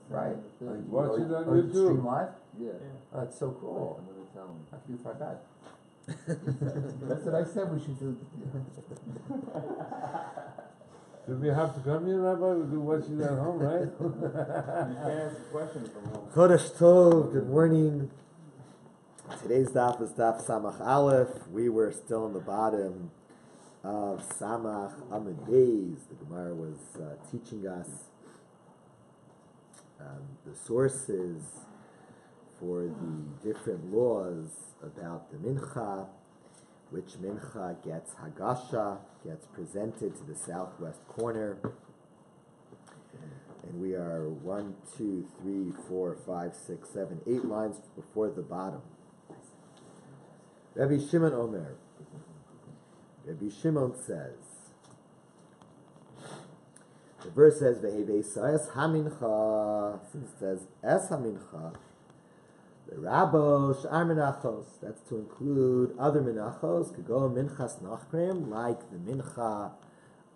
Right. Watch it on you YouTube. stream live? Yeah. Oh, that's so cool. I'm going to tell him. I feel forgot. That's what I said we should do. Do we have to come here, Rabbi? We do watch it at home, right? You can ask a question from home. Chodesh Tov, good morning. Today's daf is daf Samach Aleph. We were still on the bottom of Samach Amud Beis. The Gemara was teaching us the sources for the different laws about the mincha, which mincha gets hagasha, gets presented to the southwest corner. And we are 1, 2, 3, 4, 5, 6, 7, 8 lines before the bottom. Rabbi Shimon Omer. Rabbi Shimon says, the verse says, Vehevesa es hamincha, since it says es hamincha, the Rabbo Sh'ar Menachos, that's to include other Menachos, could go minchas nachrim, like the mincha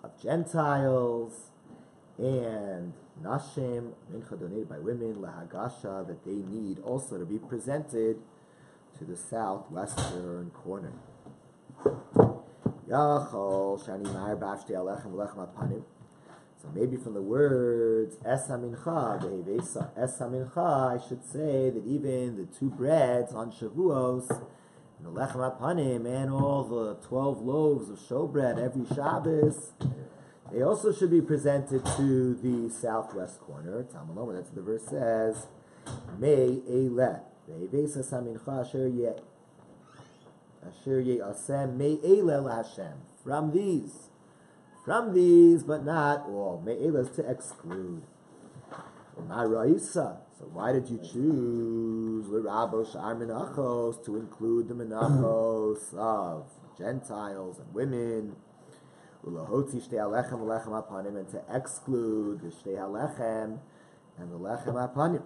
of Gentiles, and nashim, mincha donated by women, lahagasha, that they need also to be presented to the southwestern corner. Yachol shani mar b'avshti alechem v'lechem apanim. So maybe from the words es hamincha, vehevesa es hamincha, I should say that even the 2 breads on Shavuos, and the lechem apanim, and all the 12 loaves of showbread every Shabbos, they also should be presented to the southwest corner. Tamaloma, that's what the verse says. May eleh vehevesa es hamincha asher ye'asem may eleh laHashem. From these, but not all. Me'elas to exclude. So why did you choose L'Rabo Sh'ar Menachos to include the Menachos of Gentiles and women? U'lohotzi Shtei Halechem V'lechem Apanim, and to exclude the Shtei Halechem and the Lechem Apanim?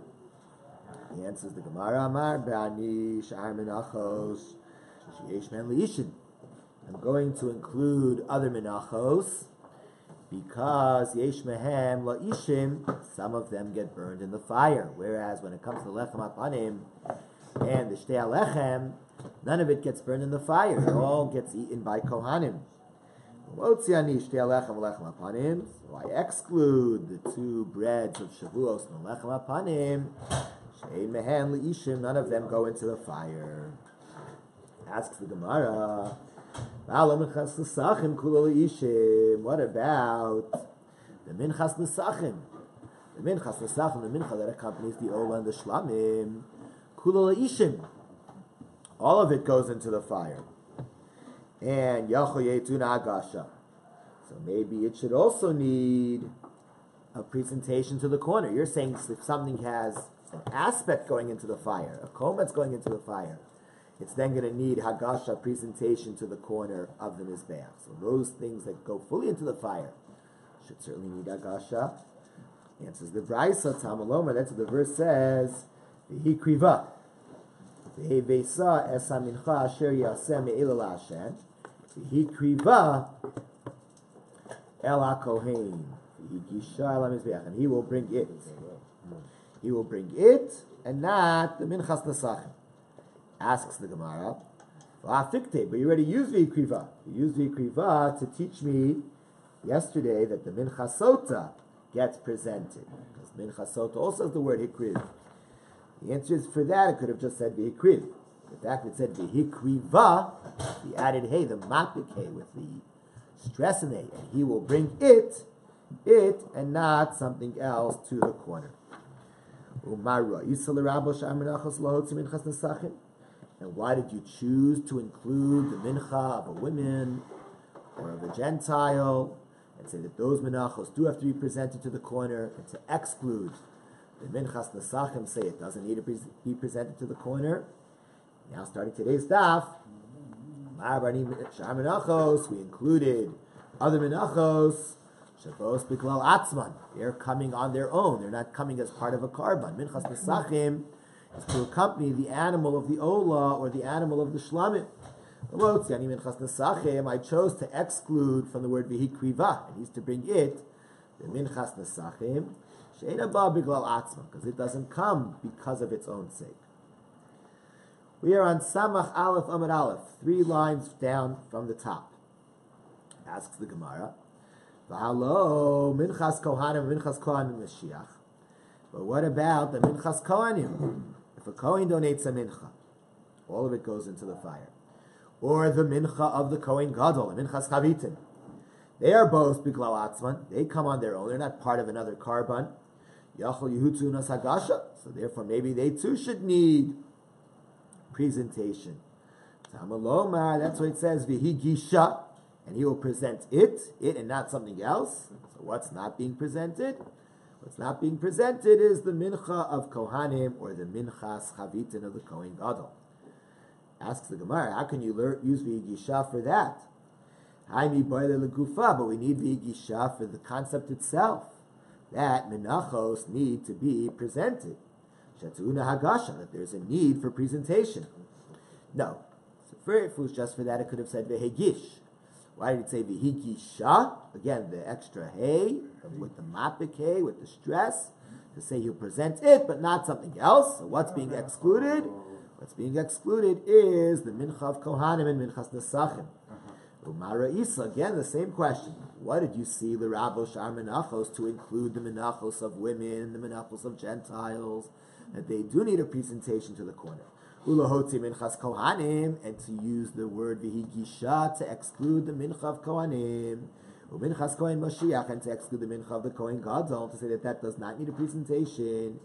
He answers the Gemara, Amar B'ani Sh'ar Menachos Sheyesh Men L'Ishin. I'm going to include other menachos because yesh mehem la'ishim, some of them get burned in the fire. Whereas when it comes to lechem apanim and the shtei halechem, none of it gets burned in the fire. It all gets eaten by kohanim. So I exclude the 2 breads of Shavuos and the lechem apanim. She'ein mehem la'ishim, none of them go into the fire. Asks the Gemara, what about the minchas nesachim? The minchas nesachim, the mincha that accompanies the ola and the shlamim, kula leishim. All of it goes into the fire. And yachol yetuna agasha. So maybe it should also need a presentation to the corner. You're saying if something has an aspect going into the fire, a comb that's going into the fire, it's then going to need hagasha, presentation to the corner of the mizbeach. So those things that go fully into the fire should certainly need hagasha. Answers the Braisa, Tamaloma, that's what the verse says, V'hi kriva, V'hi vesa es hamincha asher yaseh me'ila la'Hashem, V'hi kriva el ha'kohen, V'hi gisha el ha'mizbeach, and he will bring it. He will bring it, and not the minchas nesachim. Asks the Gemara, but you already used v'ikriva. You used v'ikriva to teach me yesterday that the minchasota gets presented. Because minchasota also has the word hikriv. The answer is for that, it could have just said v'hikriv. The fact that it said v'hikriva, he added hey, the mapik hey, with the stress in it, and he will bring it, and not something else to the corner. And why did you choose to include the mincha of a woman or of a Gentile and say that those menachos do have to be presented to the corner, and to exclude the minchas nesachim, say it doesn't need to be presented to the corner? Now starting today's daf, we included other menachos, shabos biklal atzman. They're coming on their own. They're not coming as part of a karban. Minchas nesachim is to accompany the animal of the ola or the animal of the shlamim. I chose to exclude from the word v'hikriva. It needs to bring it, the minchas nesachim, She'ena ba biglal atzma, because it doesn't come because of its own sake. We are on Samach Aleph Amud Aleph, 3 lines down from the top. Asks the Gemara, V'halo minchas kohanim, minchas kohanim Mashiach. But what about the minchas kohanim? If a kohen donates a mincha, all of it goes into the fire. Or the mincha of the kohen gadol, the minchas chavitim. They are both biglal atzman. They come on their own. They're not part of another karban. Yachol yehutzu nas hagasha. So therefore, maybe they too should need presentation. Tamalomar. That's what it says. V'hi gisha, and he will present it and not something else. So what's not being presented? What's not being presented is the mincha of kohanim or the minchas chavitin of the kohen gadol. Asks the Gemara, how can you use v'yigisha for that? But we need v'yigisha for the concept itself, that menachos need to be presented. Shatuna hagasha, that there's a need for presentation. No. So if it was just for that, it could have said v'hegish. Why did it say v'higisha? Again, the extra hey, with the mapik hey, with the stress, to say he'll present it, but not something else. So what's being excluded? What's being excluded is the mincha of kohanim and minchas nesachim. Umara Isa, again, the same question. What did you see the Rabbo Shar Menachos to include the Menachos of women, the Menachos of Gentiles, that they do need a presentation to the corner? Ulahotzi minchas kohanim, and to use the word v'higisha to exclude the mincha of kohanim, uminchas kohen Mashiach, and to exclude the mincha of the kohen gadol, to say that that does not need a presentation.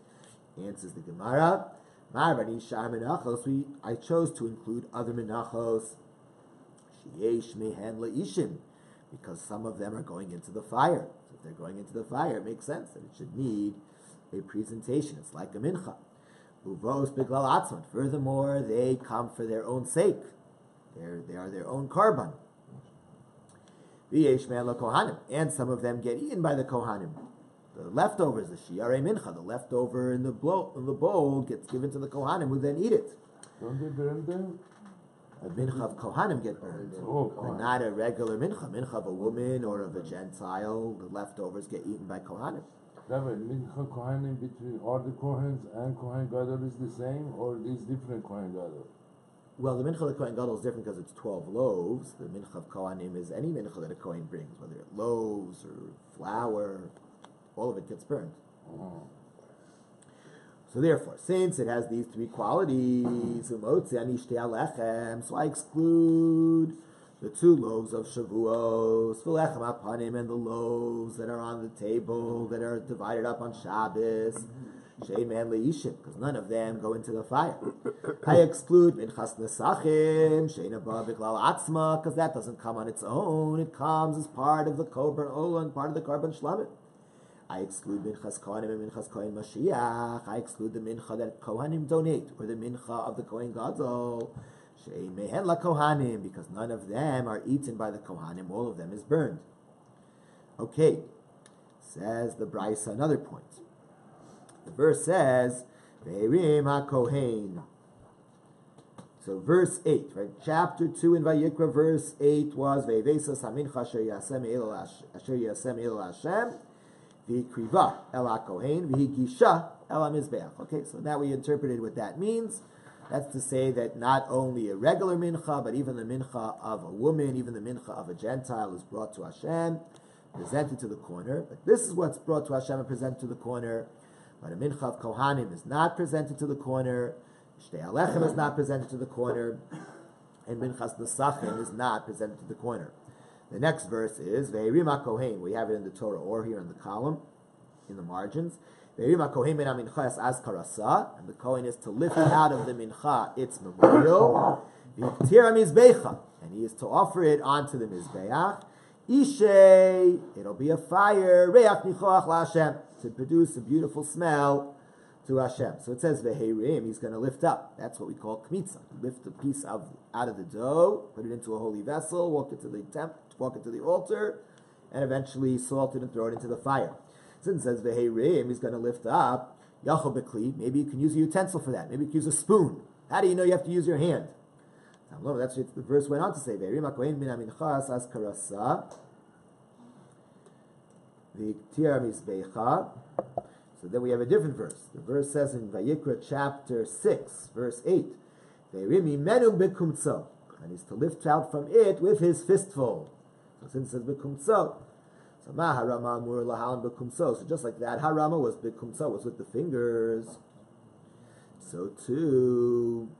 Answers the Gemara, Ma'arvani Shar Menachos, I chose to include other Menachos, Sheyesh mehen leishim, because some of them are going into the fire. So if they're going into the fire, it makes sense that it should need a presentation. It's like a mincha. Uvos biglal atzman. Furthermore, they come for their own sake. They are their own karban. V'yesh mehen lekohanim, and some of them get eaten by the kohanim. The leftovers, the shiarei mincha, the leftover in the bowl gets given to the kohanim, who then eat it. Don't they burn them? A mincha of kohanim get burned, but not a regular mincha. Mincha of a woman or of a Gentile, the leftovers get eaten by kohanim. That way, mincha kohanim between all the kohens and kohen gadol is the same, or is different kohen gadol? Well, the mincha of the kohen gadol is different because it's 12 loaves. The mincha of kohanim is any mincha that a kohen brings, whether it's loaves or flour, all of it gets burned. Oh. So therefore, since it has these 3 qualities, so I exclude the 2 loaves of Shavuos, and the loaves that are on the table, that are divided up on Shabbos, because none of them go into the fire. I exclude minchas nesachim, because that doesn't come on its own, it comes as part of the korban olah, part of the korban shlamim. I exclude minchas kohanim and minchas kohen Mashiach. I exclude the mincha that kohanim donate, or the mincha of the kohen gadol, shei mehen la kohanim, because none of them are eaten by the kohanim. All of them is burned. Okay, says the Brisa, another point. The verse says, Ve'erim ha-kohen. So verse 8, right? Chapter 2 in Vayikra, verse 8 was, Ve'evesas ha-mincha asher yasem el Hashem, V'kriva el ha-kohen, v'higisha el ha-mizbeach. Okay, so now we interpreted what that means. That's to say that not only a regular mincha, but even the mincha of a woman, even the mincha of a Gentile is brought to Hashem, presented to the corner. But this is what's brought to Hashem and presented to the corner. But a mincha of kohanim is not presented to the corner. Shtei alechem is not presented to the corner. And minchas nesachim is not presented to the corner. The next verse is Ve'erim ha-kohen. We have it in the Torah or here in the column, in the margins. Ve'erim ha-kohen min ha-mincha es az karasa. And the kohen is to lift out of the mincha its memorial. V'yiktir ha-mizbecha. And he is to offer it onto the mizbeach. Ishay, it'll be a fire. Reach nichoach la-Hashem, to produce a beautiful smell to Hashem. So it says Ve'erim, he's going to lift up. That's what we call kmitza. Lift a piece out of the dough, put it into a holy vessel, walk it to the altar, and eventually salt it and throw it into the fire. Since it says Ve'erim, he's going to lift up. Yachol bekli, maybe you can use a utensil for that. Maybe you can use a spoon. How do you know you have to use your hand? That's what the verse went on to say. Ve'erim ha-kohen min ha-mincha as karasa. V'iktir ha-mizbecha. So then we have a different verse. The verse says in Vayikra chapter 6, verse 8, Ve'rimi menu bekumtso, and he's to lift out from it with his fistful. So since it says bekumtso, so ma harama amur lahalan bekumtso. So just like that, harama was bekumtso, was with the fingers. So too,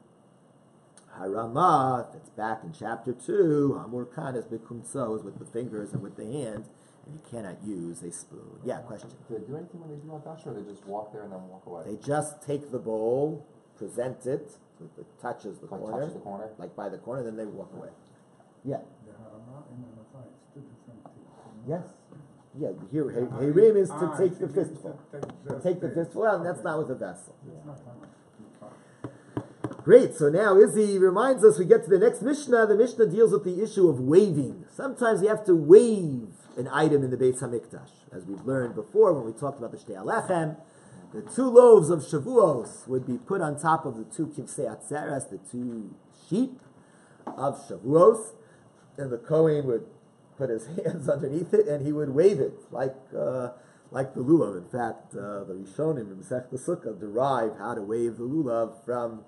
harama, that's back in chapter 2, hamur kan is bekumtso, is with the fingers and with the hand. And you cannot use a spoon. Yeah, question. Do they do anything when they do Hadash, or they just walk there and then walk away? They just take the bowl, present it, so it touches the corner. Touches the corner? Like by the corner, then they walk away. Yeah. Yes. Yeah, here, Hayrim is to take the fistful. Take the fistful out, and that's not with a vessel. Yeah. Great, so now Izzy reminds us, we get to the next Mishnah. The Mishnah deals with the issue of waving. Sometimes you have to wave an item in the Beis HaMikdash. As we've learned before when we talked about the Shtei Alechem, the 2 loaves of Shavuos would be put on top of the 2 Kivsei Atzeres, the 2 sheep of Shavuos, and the Kohen would put his hands underneath it and he would wave it like the lulav. In fact, the Rishonim in Masechta Sukkah derive how to wave the lulav from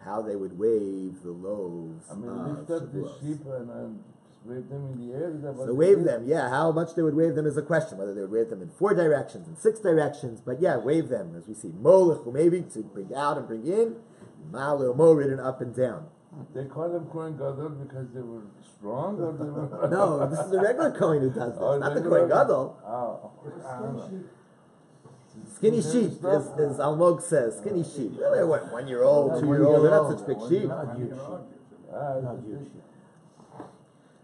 how they would wave the loaves. I mean, lift up the sheep and wave them in the air. So wave them, yeah. How much they would wave them is a question. Whether they would wave them in 4 directions, in 6 directions, but yeah, wave them as we see. Molech, maybe to bring out and bring in. Maleh, morid, and up and down. They call them Kohen Gadol because they were strong, or they were... No, this is a regular Kohen who does this, not the Kohen Gadol. Oh. Skinny sheep, as Almog says, skinny sheep. Really, what, 1-year-old, 2-year-old, they're not such big sheep.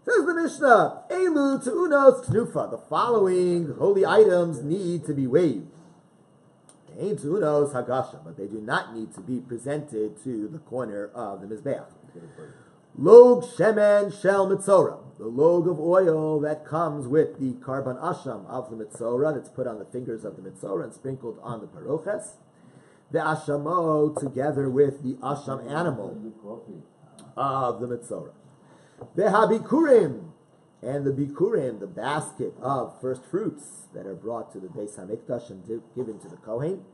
Says the Mishnah, Elu Tu'unos Knufa. The following holy items need to be waved. Ein Tu'unos Hagasha, but they do not need to be presented to the corner of the Mizbeach. Log Shemen Shel Mitzora, the log of oil that comes with the Karban Asham of the Mitzora, that's put on the fingers of the Mitzora and sprinkled on the Paroches. The Ashamo together with the Asham animal of the Mitzora. The Habikurim, and the Bikurim, the basket of first fruits that are brought to the Beis HaMikdash and given to the Kohen,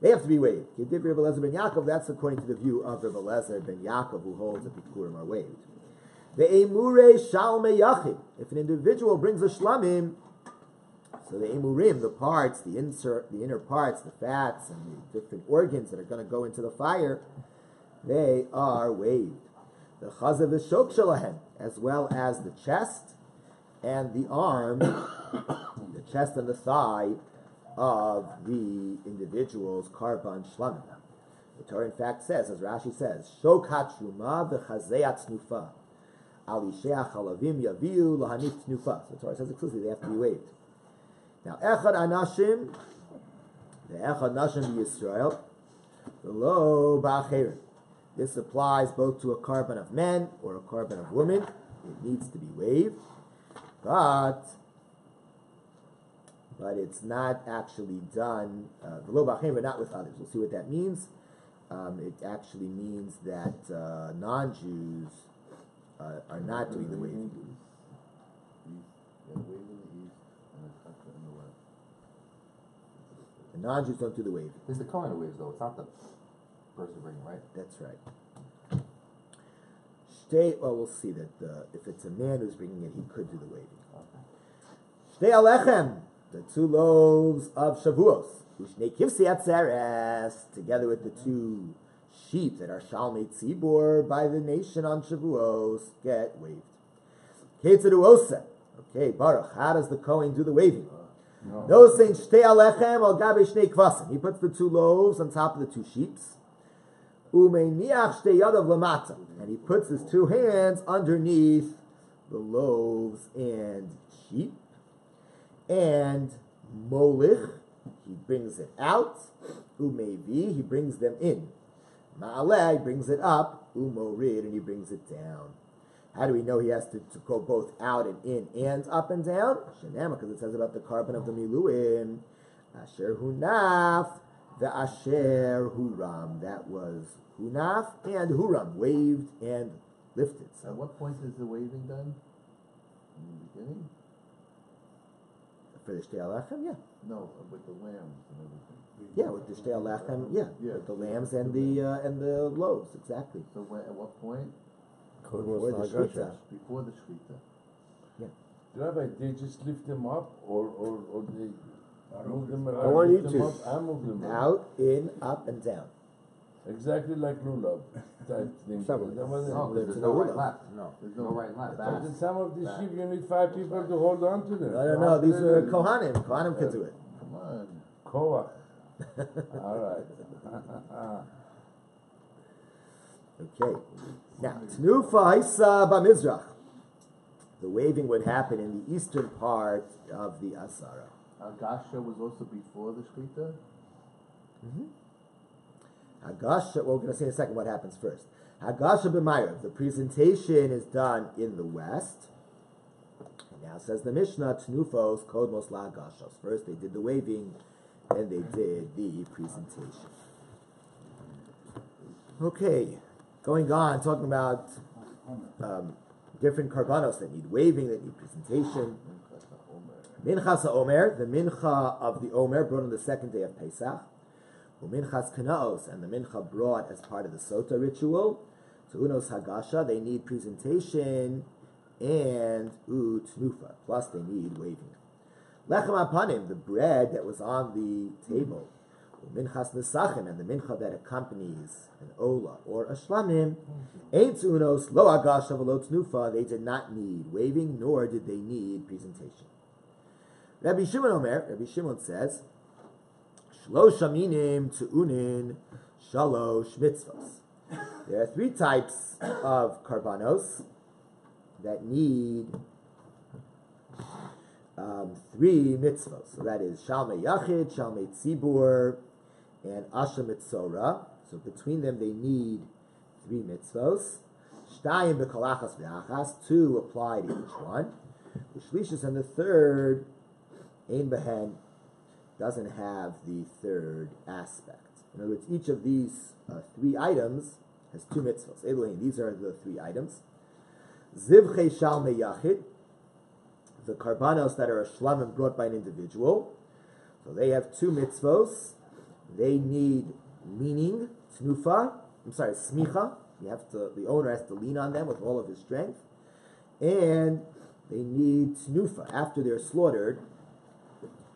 they have to be waved. Kedivri Rabbi Lezer ben Yaakov, that's according to the view of Rabbi Lezer ben Yaakov, who holds that Bikurim are waved. The Emure Shalme Yachid, if an individual brings a Shlamim, so the Emurim, the parts, the inner parts, the fats, and the different organs that are going to go into the fire, they are waved. The Chazav Shok Shalahem, as well as the chest and the arm, the chest and the thigh of the individual's Karban Shlamim. The Torah in fact says, as Rashi says, Shok HaTruma v'Chazei Tznufa Alishei Chalavim Yaviu Lahanif Tnufa. So the Torah says explicitly they have to be waved. Now, Echad Anashim, the Echad Nashim Yisrael, the Lo Ba'acherim. This applies both to a Karban of men or a Karban of women. It needs to be waved, but it's not actually done. The Lo Ba'acherim, not with others. We'll see what that means. It actually means that non-Jews are not doing the waving. The non-Jews don't do the waving. It's the Kohen who waves, though. It's not the person bringing, right? That's right. Well, we'll see that if it's a man who's bringing it, he could do the waving. Shtei Alechem, the 2 loaves of Shavuos, Ushnei Kivsei Atzeres, together with the 2 sheep that are Shalmei Tzibor by the nation on Shavuos, get waved. Ketzadu Ose. Okay, Baruch, how does the Kohen do the waving? Those saying Shtei Alechem al Gabe Shnei Kvasim. He puts the 2 loaves on top of the 2 sheeps. Umeiniach Shtei Yadav Lamata. And he puts his 2 hands underneath the loaves and sheep. And Molich, he brings it out. Umevi, he brings them in. Ma'aleh, he brings it up. Umorid, and he brings it down. How do we know he has to go both out and in and up and down? Shenema, because it says about the Karban of the Miluim. Asher Hunaf, the Asher Huram. That was Hunaf and Huram, waved and lifted. So at what point is the waving done? In the beginning? For the Shtei Alechem, yeah. No, with the lambs and everything. Yeah, with the shtei lechem, yeah, Yeah. with the lambs and the loaves, exactly. So at what point? Before the shechita. Before the shechita. Rabbi, they just lift them up, or they move them around. I want you lift them to. up and move them around. Out, in, up, and down. Exactly like lulav type thing. Something. That wasn't- No, There's there's no no right lulav. left. No, there's no right left. But in some of the sheep, you need 5 people to hold on to them. No, these are kohanim. Kohanim can do it. Come on. Koach. All right. Okay. Now, Tnufa Haisa Bamizrach. The waving would happen in the eastern part of the Asara. Agasha was also before the shechita? Hagasha, well, we're going to say in a second what happens first. Hagasha b'mayrav, the presentation is done in the west. And now says the Mishnah, Tnufos kodmos la'agashos. First they did the waving, then they did the presentation. Okay, going on, talking about different karbanos that need waving, that need presentation. Minchas ha'omer, the mincha of the omer brought on the second day of Pesach. Minchas kanaos, and the mincha brought as part of the sota ritual. So unos hagasha, they need presentation, and tnufa, plus they need waving. Lechem apanim, the bread that was on the table. Minchas nesachim, and the mincha that accompanies an ola or a shlamim. Ein unos lo hagasha v'lo tnufa, they did not need waving, nor did they need presentation. Rabbi Shimon Omer, Rabbi Shimon says, Shlosh minim tu'unin shalosh mitzvos. There are 3 types of karbanos that need 3 mitzvos. So that is shalmei yachid, shalmei tzibur, and asha mitzora. So between them they need 3 mitzvos. Shtayim b'kolachas v'achas, 2 apply to each one. The shlishis and the third, ein behen, doesn't have the third aspect. In other words, each of these 3 items has 2 mitzvahs. Elohim, these are the 3 items. Zivchei shalmei yachid, the karbanos that are a shlamim brought by an individual. So they have 2 mitzvos. They need leaning, smicha. The owner has to lean on them with all of his strength. And they need tnufa. After they're slaughtered,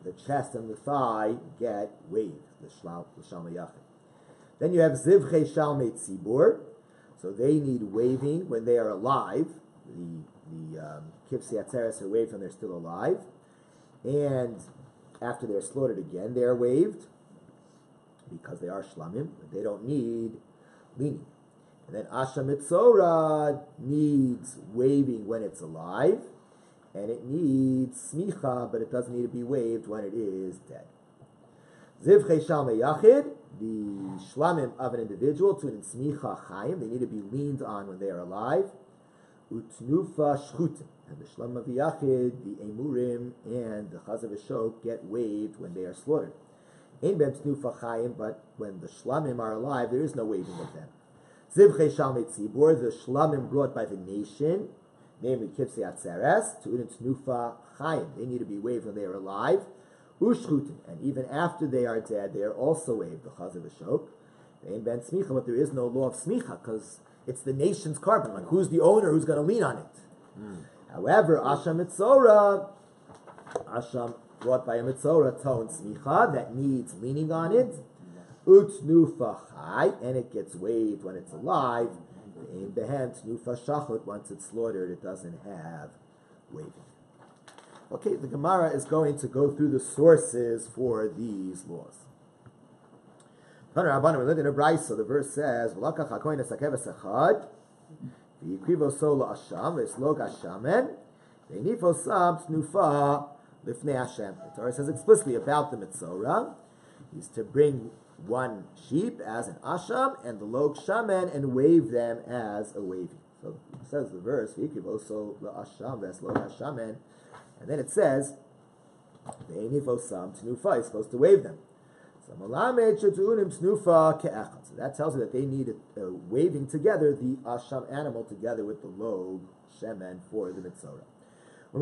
the chest and the thigh get waved, the shalmei yachid. Then you have zivchei shalmei tzibur, so they need waving when they are alive. The kivsei atzeres are waved when they're still alive, and after they're slaughtered again, they are waved because they are shlamim. But they don't need leaning. And then asha mitzora needs waving when it's alive. And it needs smicha, but it doesn't need to be waved when it is dead. Zivchei shalmei yachid, the shlamim of an individual, to an smicha chayim, they need to be leaned on when they are alive. Utnufa shchutim, and the shlamim of yachid, the emurim and the chazav v'shok get waved when they are slaughtered. Ein ben tnufa chayim, but when the shlamim are alive, there is no waving of them. Zivchei shalmei tzibur, the shlamim brought by the nation, namely kivsei atzeres, to tnufa chayim. They need to be waved when they are alive. Ushchutim, and even after they are dead, they are also waved. The chazav v'shok. Ein ben smicha, but there is no law of smicha because it's the nation's carbon. Like who's the owner? Who's going to lean on it? However, asham mitzora, asham brought by a mitzora tone smicha that needs leaning on it. Utnufa chay, and it gets waved when it's alive. In behen tnufa shachot, once it's slaughtered, it doesn't have waving. Okay, the Gemara is going to go through the sources for these laws. We learned in a brayso. The verse says, "V'lakach hakohen esakeves echad, v'yikrivo so la'asham v'eslog hashamen, v'nifo sam tnufa lifnei Hashem." The Torah says explicitly about the mitzora. He's to bring one sheep as an asham and the log shaman and wave them as a waving. So it says the verse, "V'yikrivo so la'asham v'eslog hashamen," and then it says, "V'nifo sam tnufa." He's supposed to wave them. So that tells you that they need a waving together, the asham animal together with the log shemen for the mitzora. I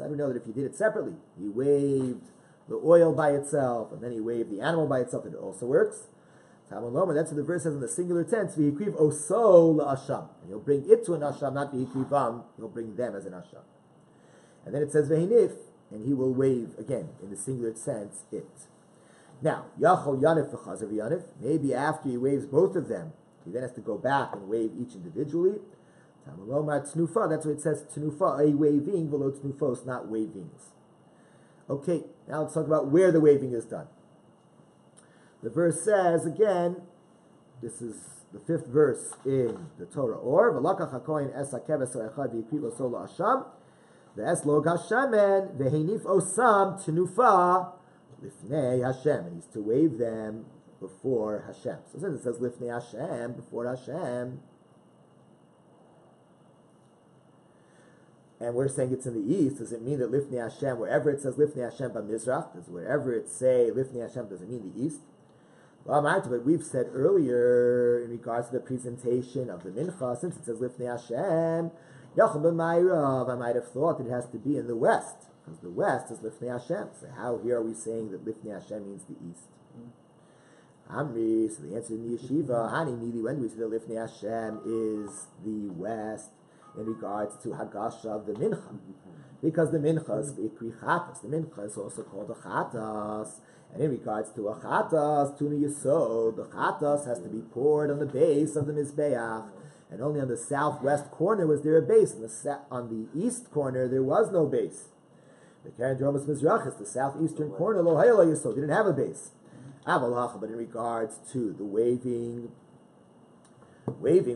don't know that if you did it separately, he waved the oil by itself, and then he waved the animal by itself, and it also works. Tamaloma, that's what the verse says in the singular tense, v'hikriv oso la'asham. And he'll bring it to an asham, not v'hikrivam, he'll bring them as an asham. And then it says v'hinif, and he will wave, again, in the singular sense, it. Now, yachol yanif v'chazav yanif, maybe after he waves both of them, he then has to go back and wave each individually. Tamaloma tnufa, that's what it says, tnufa, a waving, v'lo tnufos, not wavings. Okay, now let's talk about where the waving is done. The verse says, again, this is the 5th verse in the Torah, or v'lakach hakohen es hakeves ha'echad v'yikriv oso la'asham v'es lo gashamen v'heinif osam tenufa lifnei Hashem, and he's to wave them before Hashem. So since it says lifnei Hashem, before Hashem, and we're saying it's in the east, does it mean that lifnei Hashem, wherever it says lifnei Hashem b'mizrach, does wherever it say lifnei Hashem, does it mean the east? Well, but we've said earlier in regards to the presentation of the mincha, since it says lifnei Hashem, yachol b'mayrav, I might have thought that it has to be in the west, because the west is lifnei Hashem. So how here are we saying that lifnei Hashem means the east? Amri, so the answer in the yeshiva, Hani Mili, when do we say that lifnei Hashem is the west in regards to hagasha of the mincha? Because the mincha is ikri chatas. The mincha is also called a chatas. And in regards to a chatas, tuna yisod, the chatas has to be poured on the base of the mizbeach. And only on the southwest corner was there a base. On the east corner, there was no base. The Karen Dromas Mizrachis, the southeastern corner, lo hayla yisod, didn't have a base. Aval, but in regards to the waving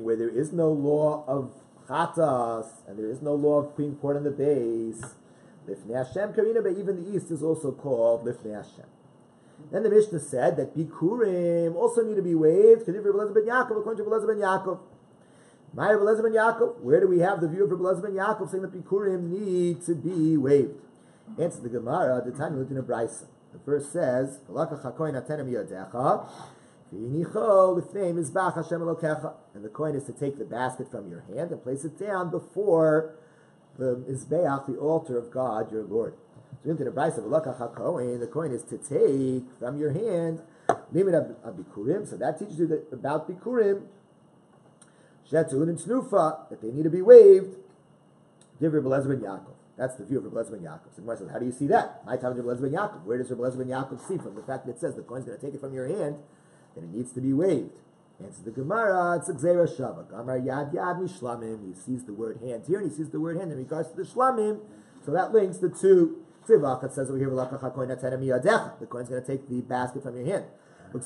where there is no law of chatas, and there is no law of being poured on the base, lifnei Hashem karina, but even the east is also called lifnei Hashem. Then the Mishnah said that bikurim also need to be waved. According to Rabbi Zev ben Yaakov. My Rabbi Zev ben Yaakov. Where do we have the view of Rabbi Zev ben Yaakov saying that bikurim need to be waved? Answer the Gemara. The time we looked in a brisa. The verse says, and the coin is to take the basket from your hand and place it down before the mizbeach, the altar of God, your Lord. So into the brisa of the coin is to take from your hand limit of bikurim. So that teaches you that about bikurim, shetun and snufa, that they need to be waved. Divrei Rabbi Zev ben Yaakov. That's the view of Rabbi Zev ben Yaakov. So Gemara says, how do you see that? My time of Rabbi Zev ben Yaakov. Where does Rabbi Zev ben Yaakov see from the fact that it says the coin's going to take it from your hand, then it needs to be waved? Answer the Gemara, it's a gzeira shava. Gamar yad yad mishlamim. He sees the word hand here, and he sees the word hand in regards to the shlamim. So that links the two. It says over here, the coin's going to take the basket from your hand. In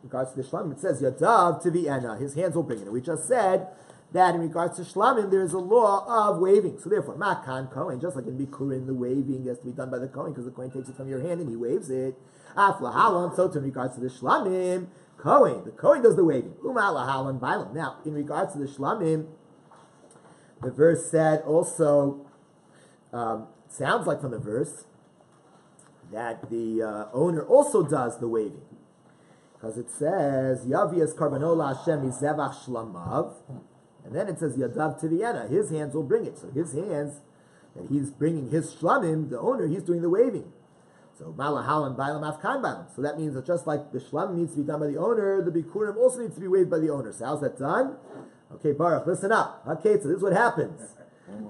regards to the shlamim, it says yadav to the ena. His hands will bring it. And we just said that in regards to shlamim, there is a law of waving. So therefore, makan kohen, just like in bikurin, the waving has to be done by the kohen because the kohen takes it from your hand and he waves it. Aflahalan, so in regards to the shlamim, the kohen does the waving. Umalahalan bailam. Now, in regards to the shlamim, the verse said also. Sounds like from the verse that the owner also does the waving, because it says Yavias Karbanola Hashem Zevach Shlamav, and then it says Yadav Tiviena. His hands will bring it. So his hands, that he's bringing his shlamim, the owner, he's doing the waving. So Malahalan Bailam Afkan Bailam. So that means that just like the shlamim needs to be done by the owner, the bikurim also needs to be waved by the owner. So how's that done? Okay, Baruch, listen up. Okay, so this is what happens. The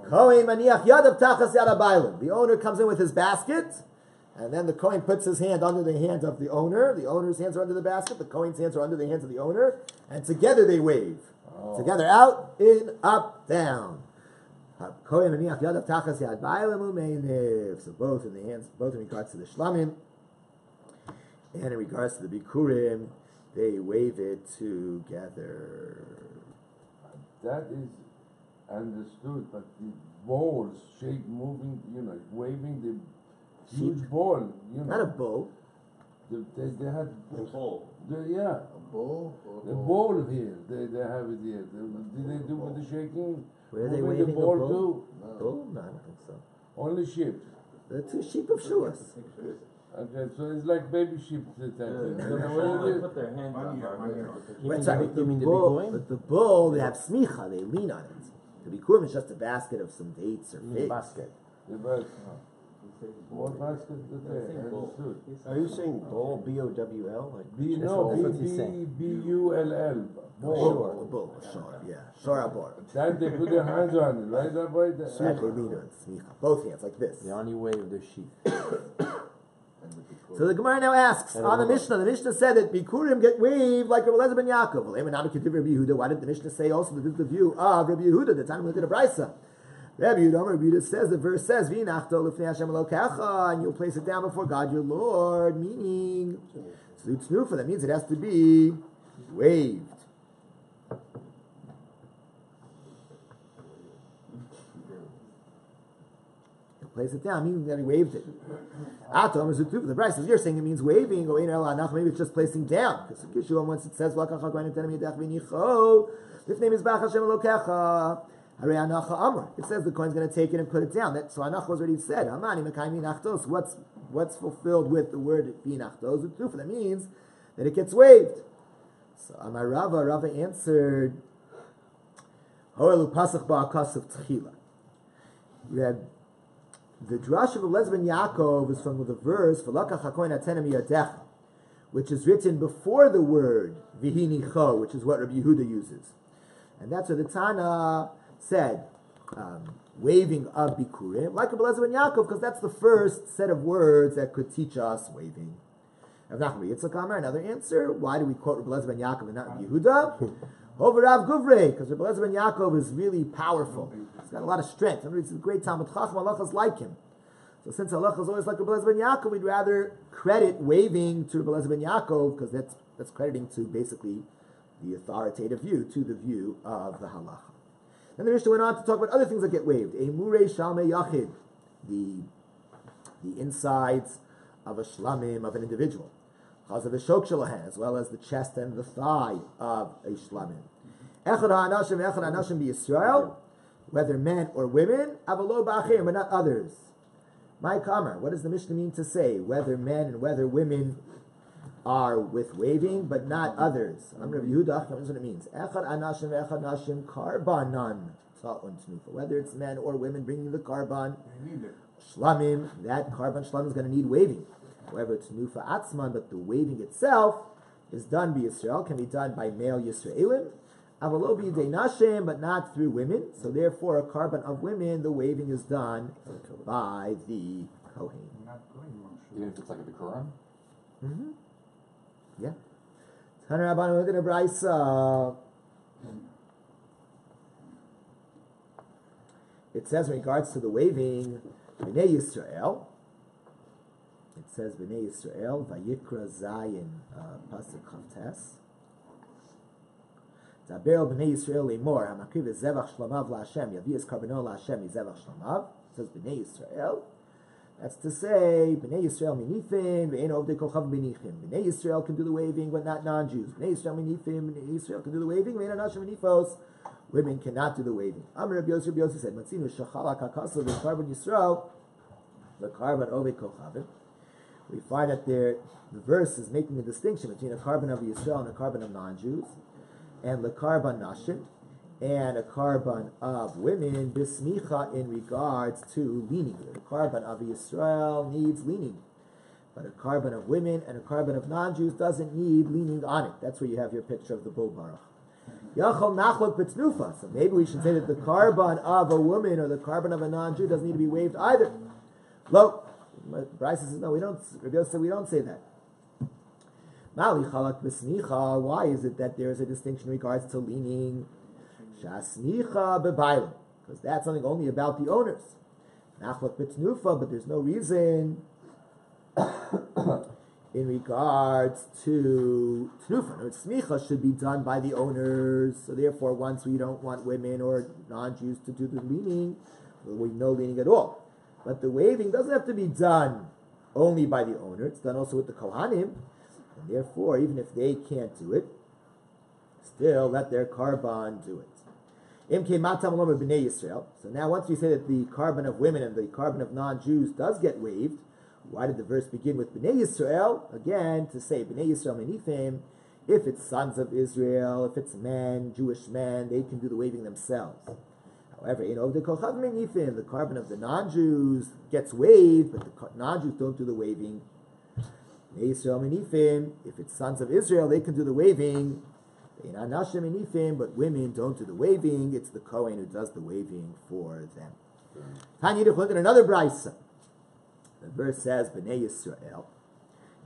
owner comes in with his basket, and then the Kohen puts his hand under the hand of the owner. The owner's hands are under the basket, the Kohen's hands are under the hands of the owner, and together they wave. Together, out, in, up, down. So both in the hands, both in regards to the shlamim, and in regards to the bikurim, they wave it together. That is understood, but the balls shape moving, waving the huge ball, Not a bull. They had The bull. A bull? The ball here. They have it here. Did they do with the shaking? Where are they Moving waving the ball a bull? too? Bull? No, I don't think so. Only sheep. The two sheep of Shuas. Okay, so it's like baby sheep type thing. They put their hands on Wait, sorry, but the bull, they have smicha, they lean on it. The bikurim is just a basket of some dates or figs. The basket. What basket did they? Understood. Are you saying bowl, B-O-W-L? Like, B, That's no, what B, he's B, saying. B-U-L-L. Bull, sure, yeah. Shor abor. That they put their hands on it, right, Rabbi? That they lean on, smicha. Both hands, like this. the only way of their sheep. So the Gemara now asks, on the Mishnah said that Bikurim get waved like Rabbi Zev ben Yaakov. Why did the Mishnah say also that this is the view of Rabbi Yehuda, the time we looked at a Brisa? Rabbi Yehuda says, the verse says, V'inachto lifnei Hashem Elokecha, and you'll place it down before God your Lord, meaning, Tznufa, that means it has to be waved. Place it down, meaning that he waved it. The Bryce says, you're saying it means waving, or maybe it's just placing down. Because once it says, his name is Bach Hashem Elokecha. It says the coin's going to take it and put it down. So Anach was already said. What's fulfilled with the word Binachtos? That means that it gets waved. So Amar Rava answered, the drush of Rabbi ben Yaakov is from the verse which is written before the word Vihinicho, which is what Rabbi Yehuda uses. And that's what the Tana said, waving of Bikurim, like Rabbi ben Yaakov, because that's the first set of words that could teach us waving. Another answer, why do we quote Rabbi ben Yaakov and not Rabbi Yehuda? Over Rav Guvrei, because Rabbi ben Yaakov is really powerful. He's got a lot of strength. Remember, he's a great Talmud Chacham. Halachas like him. So since Halachas always like Rabbi ben Yaakov, we'd rather credit waving to Rabbi ben Yaakov, because that's crediting to basically the authoritative view, to the view of the Halacha. Then the Mishnah went on to talk about other things that get waved. Emurei Shalmei Yachid, the insides of a shlamim of an individual. As well as the chest and the thigh of a shlamim. Echad ha'anashim ve'echad ha'anashim b'Yisrael, whether men or women, avalo ba'achim, but not others. My kamar, what does the Mishnah mean to say? Whether men and whether women are with waving, but not others. Amr Rabbi Yehuda, that's what it means. Echad ha'anashim ve'echad ha'anashim karbanan ta'un tnufa. Whether it's men or women bringing the karban, shlamim, that karban shlamim is going to need waving. However, it's nufa atzman, but the waving itself is done by Yisrael, can be done by male Yisraelim, avalo b'yidei nashim, but not through women. So therefore, a carbon of women, the waving is done by the Kohen. Even if it's like a Bikurim? Mm-hmm. Yeah. Taner Rabbanan, look at a Brisa. It says in regards to the waving, Bnei Yisrael, it says Bnei Yisrael, Vayikra Zayin, Pasuk Chavtes. Zaber Bnei Yisrael lemor, Hamakriv Zevach Shlamav LaHashem, Yavias Karbano LaHashem Zevach Shlamav. It says Bnei Yisrael. That's to say, Bnei Yisrael minifim, Ve'en Ovdei Kolchav benichim. Bnei Yisrael can do the waving, but not non-Jews. Bnei Yisrael minifim, Bnei Yisrael can do the waving, Ve'en Anashim minifos. Women cannot do the waving. Amr Rabbi Yossi said, Matzinu Shachalak HaKasav V'Karban Yisrael, V'Karban Ovdei Kolchavim. We find that the verse is making a distinction between a carbon of Yisrael and a carbon of non-Jews, and lekarban nashim, and a carbon of women, bismicha, in regards to leaning. The carbon of Yisrael needs leaning, but a carbon of women and a carbon of non-Jews doesn't need leaning on it. That's where you have your picture of the bull baruch. Yachol nachlok b'tznufa. So maybe we should say that the carbon of a woman or the carbon of a non-Jew doesn't need to be waved either. Lo. Bryce says, no, we don't. Rabbi Yosef said, we don't say that. Mali chalak b'smicha. Why is it that there is a distinction in regards to leaning? Shasmicha b'bailim, because that's something only about the owners. Nachlak b'tnufa, but there's no reason in regards to tnufa. No, smicha should be done by the owners. So therefore, once we don't want women or non-Jews to do the leaning, we no leaning at all. But the waving doesn't have to be done only by the owner. It's done also with the Kohanim. And therefore, even if they can't do it, still let their Karban do it. So now once we say that the carbon of women and the carbon of non-Jews does get waved, why did the verse begin with Bnei Yisrael? Again, to say Bnei Yisrael menifim, if it's sons of Israel, if it's men, Jewish men, they can do the waving themselves. However, the carbon of the non-Jews gets waived, but the non-Jews don't do the waving. If it's sons of Israel, they can do the waving. But women don't do the waving. It's the Kohen who does the waving for them. Look at another brisa. The verse says, B'nai Yisrael.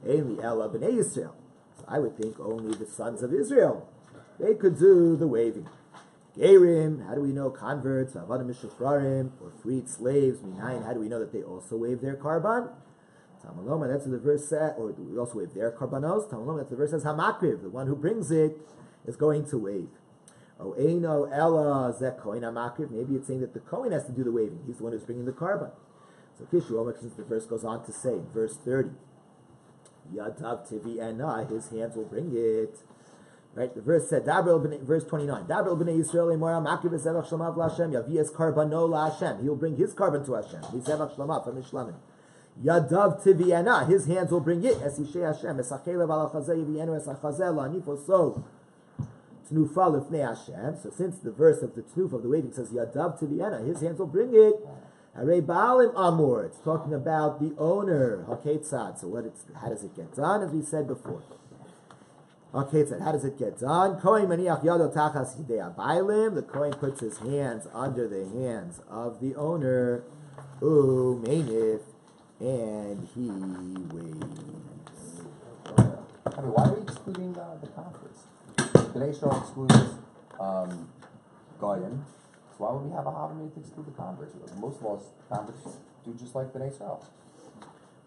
Ainli Ella B'nai Yisrael. So I would think only the sons of Israel, they could do the waving. Gerim, how do we know converts, Avadim Mishufrarim, or freed slaves, Minayin, how do we know that they also wave their karban? Tamaloma, that's what the verse says, or we also wave their karbanos. Tamaloma, that's the verse says, Hamakriv, the one who brings it is going to wave. Oh, Eino Ella Zek Kohen Hamakriv, maybe it's saying that the Kohen has to do the waving. He's the one who's bringing the karban. So Kishu Omer, since the verse goes on to say, in verse 30, Yadav Tivi Ena, his hands will bring it. Right, the verse said, verse 29, Dabril b'nei Yisrael emora makriv v'zevach shlamav l'Hashem, yavies karbano l'Hashem. He'll bring his carbon to Hashem. V'zevach shlamav v'mishlamim. Yadav tiviana, his hands will bring it. Es yishei Hashem, esachelev al ha'chazeh yivienu es ha'chazeh la'nifo so tnufa l'fnei Hashem. So since the verse of the tnuf of the waving says Yadav tiviana, his hands will bring it. Harei ba'alim amor. It's talking about the owner. Haketzad. So how does it get done? As we said before. Okay, so how does it get done? Kohen maniach yado tachas hidei abaylim. The Kohen puts his hands under the hands of the owner. Meinif, and he waves. I mean, why are we excluding the conference? Bnei Yisrael excludes Goyim. So why would we have a Havamid to exclude the converts? Most of us converts do just like Bnei Yisrael.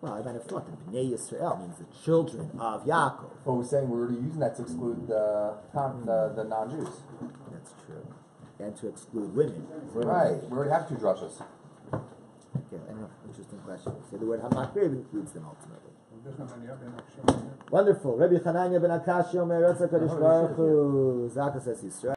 Well, I might have thought that Bnei Yisrael means the children of Yaakov. But we're saying we're already using that to exclude the non-Jews. That's true. And to exclude women. Right. We already have two drushes. Okay, I know. Interesting question. Say the word Hamakriv includes them ultimately. Wonderful. Rabbi Chananya ben Akashi Omer Ratzah Kadosh Baruch Hu. Zaka says Yisrael.